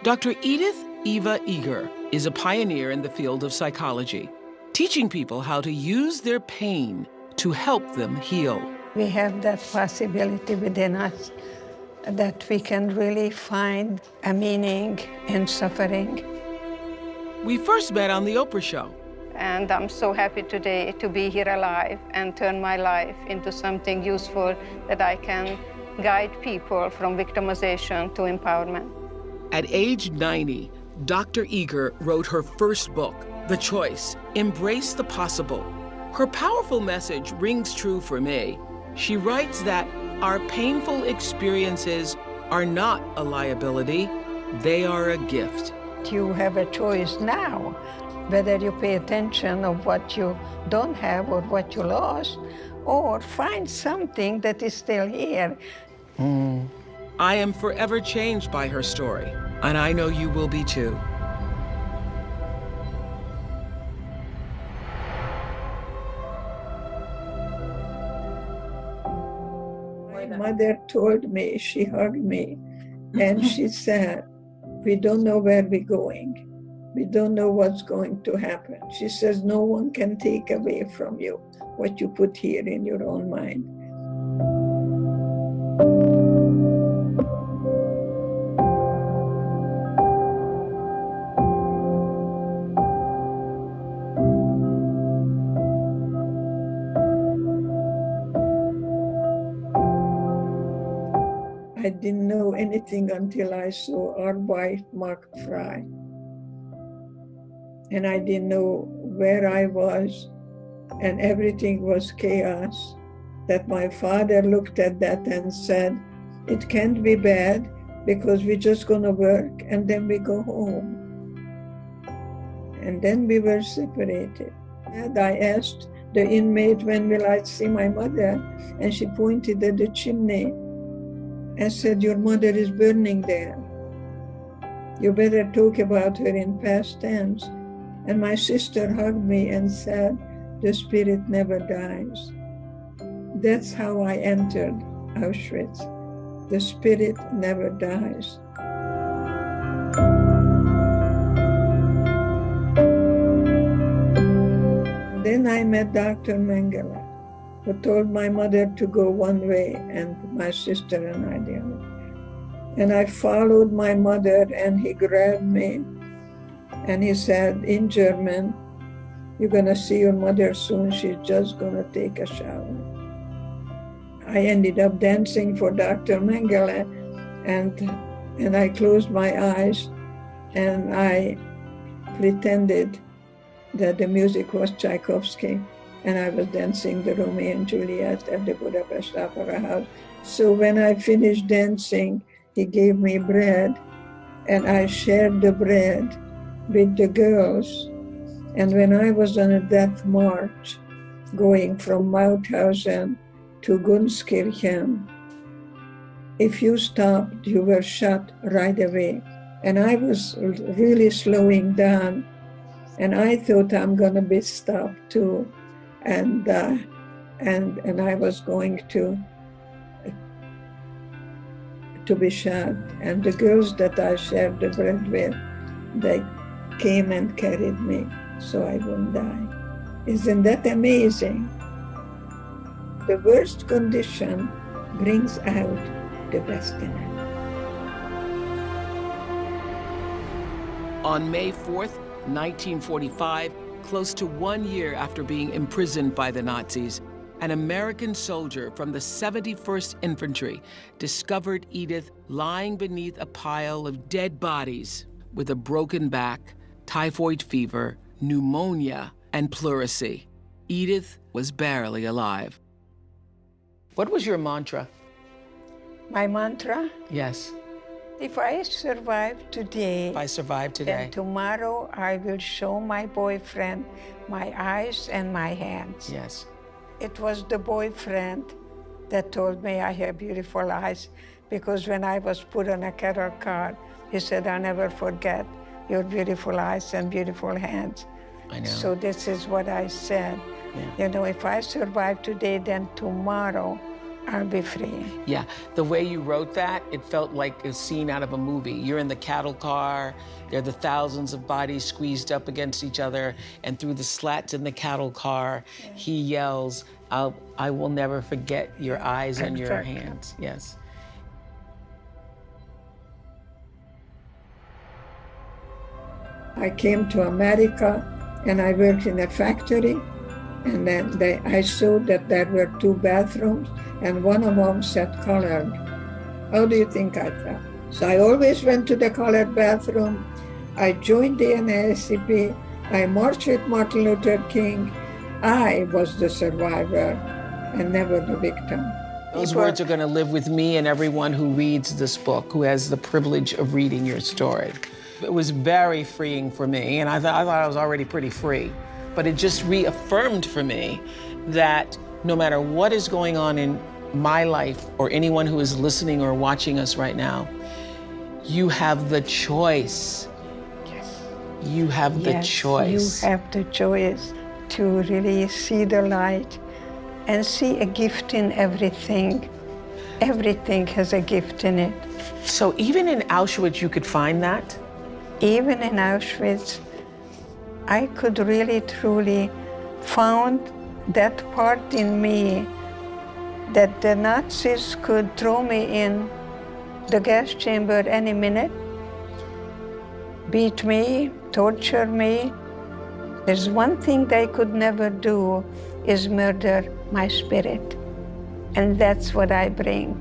Dr. Edith Eva Eger is a pioneer in the field of psychology, teaching people how to use their pain to help them heal. We have that possibility within us that we can really find a meaning in suffering. We first met on The Oprah Show. And I'm so happy today to be here alive and turn my life into something useful that I can guide people from victimization to empowerment. At age 90, Dr. Eger wrote her first book, The Choice, Embrace the Possible. Her powerful message rings true for me. She writes that our painful experiences are not a liability, they are a gift. You have a choice now, whether you pay attention of what you don't have or what you lost, or find something that is still here. I am forever changed by her story, and I know you will be too. My mother told me, she hugged me, and she said, "We don't know where we're going. We don't know what's going to happen." She says, "No one can take away from you what you put here in your own mind." I didn't know anything until I saw our wife marked Fry. And I didn't know where I was, and everything was chaos. That my father looked at that and said, "It can't be bad because we're just gonna work and then we go home." And then we were separated. And I asked the inmate, "When will I see my mother?" And she pointed at the chimney and said, "Your mother is burning there. You better talk about her in past tense." And my sister hugged me and said, "The spirit never dies." That's how I entered Auschwitz. The spirit never dies. Then I met Dr. Mengele, who told my mother to go one way and my sister and I the other. And I followed my mother, and he grabbed me and he said in German, "You're gonna see your mother soon, she's just gonna take a shower." I ended up dancing for Dr. Mengele, and I closed my eyes and I pretended that the music was Tchaikovsky, and I was dancing the Romeo and Juliet at the Budapest Opera House. So when I finished dancing, he gave me bread, and I shared the bread with the girls. And when I was on a death march, going from Mauthausen to Gunskirchen, if you stopped, you were shot right away. And I was really slowing down, and I thought I'm gonna be stopped too. And I was going to be shot. And the girls that I shared the bread with, they came and carried me so I wouldn't die. Isn't that amazing? The worst condition brings out the best in us. On May 4th, 1945, close to 1 year after being imprisoned by the Nazis, an American soldier from the 71st Infantry discovered Edith lying beneath a pile of dead bodies with a broken back, typhoid fever, pneumonia, and pleurisy. Edith was barely alive. What was your mantra? My mantra, Yes. if I survive today, If I survive today. then tomorrow I will show my boyfriend my eyes and my hands. Yes. It was the boyfriend that told me I have beautiful eyes, because when I was put on a cattle car, he said, "I'll never forget your beautiful eyes and beautiful hands." I know. So this is what I said. Yeah. You know, if I survive today, then tomorrow I'll be free. Yeah, the way you wrote that, it felt like a scene out of a movie. You're in the cattle car, there are the thousands of bodies squeezed up against each other, and through the slats in the cattle car, he yells, I will never forget your eyes and your hands. Yes. I came to America and I worked in a factory, and then I saw that there were 2 bathrooms and one of them said colored. How do you think I felt? So I always went to the colored bathroom. I joined the NAACP. I marched with Martin Luther King. I was the survivor and never the victim. Those words are going to live with me and everyone who reads this book, who has the privilege of reading your story. It was very freeing for me, and I thought I was already pretty free. But it just reaffirmed for me that no matter what is going on in my life or anyone who is listening or watching us right now, you have the choice. Yes. You have the choice. You have the choice to really see the light and see a gift in everything. Everything has a gift in it. So even in Auschwitz, you could find that? Even in Auschwitz, I could really, truly found that part in me that the Nazis could throw me in the gas chamber any minute, beat me, torture me. There's one thing they could never do is murder my spirit. And that's what I bring.